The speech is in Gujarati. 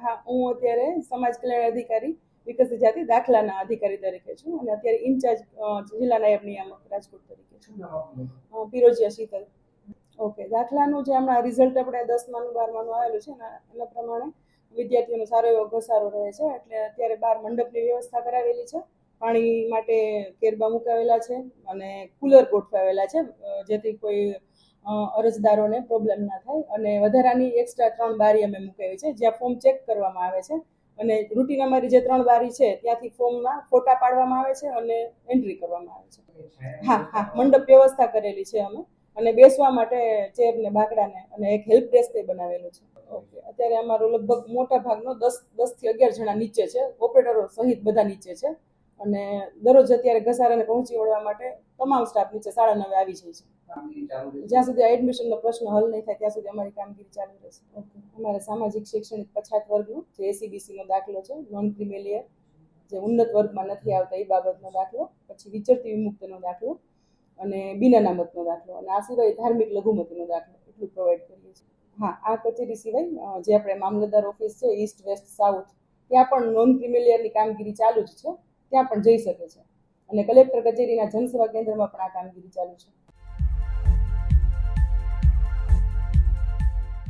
હા, હું અત્યારે સમાજ કલ્યાણ અધિકારી વિકસિત જાતિ દાખલાના અધિકારી તરીકે છું અને અત્યારે ઇન્ચાર્જ જિલ્લા નાયબ નિયામક રાજકોટ તરીકે છું. પિરોજિયા શીતલ. ઓકે, દાખલાનું જે હમણાં રિઝલ્ટ આપણે 10માનું 12માનું આવેલું છે ને એના પ્રમાણે વિદ્યાર્થીઓનો સારો એવો ઘસારો રહે છે. એટલે અત્યારે 12 મંડપની વ્યવસ્થા કરાવેલી છે, પાણી માટે કેરબા મુકાવેલા છે અને કુલર ગોઠવાવેલા છે, જેથી કોઈ અરજદારોને પ્રોબ્લેમ ના થાય. અને વધારાની એક્સ્ટ્રા 3 બારી અમે મૂકાવી છે, જ્યાં ફોર્મ ચેક કરવામાં આવે છે અને રૂટીન અમારી જે 3 બારી છે ત્યાંથી ફોર્મના ફોટા પાડવામાં આવે છે અને એન્ટ્રી કરવામાં આવે છે. હા હા, મંડપ વ્યવસ્થા કરેલી છે અમે, અને બેસવા માટે ચેર ને બાકડાને અને એક હેલ્પ ડેસ્ક બનાવેલું છે. ઓકે, અત્યારે અમારો લગભગ મોટા ભાગનો 10 થી 11 જણા નીચે છે, ઓપરેટરો સહિત બધા નીચે છે. અને દરરોજ અત્યારે ઘસારાને પહોંચી વળવા માટે તમામ સ્ટાફ નીચે 9:30 આવી જાય છે. જ્યાં સુધી એડમિશનનો પ્રશ્ન હલ નહીં થાય ત્યાં સુધી અમારી કામગીરી ચાલુ રહેશે. ઓકે, અમારે સામાજિક શૈક્ષણિક પછાત વર્ગનો જે એસીબીસીનો દાખલો છે, નોન ક્રિમિલિયર, જે ઉન્નત વર્ગમાં નથી આવતા એ બાબતનો દાખલો, પછી વિચરતી વિમુક્તનો દાખલો અને બિન અનામતનો દાખલો, અને આ સિવાય ધાર્મિક લઘુમતીનો દાખલો એટલું પ્રોવાઈડ કરીએ છીએ. હા, આ કચેરી સિવાય જે આપણે મામલતદાર ઓફિસ છે ઈસ્ટ વેસ્ટ સાઉથ, ત્યાં પણ નોન ક્રિમિલિયરની કામગીરી ચાલુ જ છે, ત્યાં પણ જઈ શકે છે. અને કલેક્ટર કચેરીના જનસેવા કેન્દ્રમાં પણ આ કામગીરી ચાલુ છે.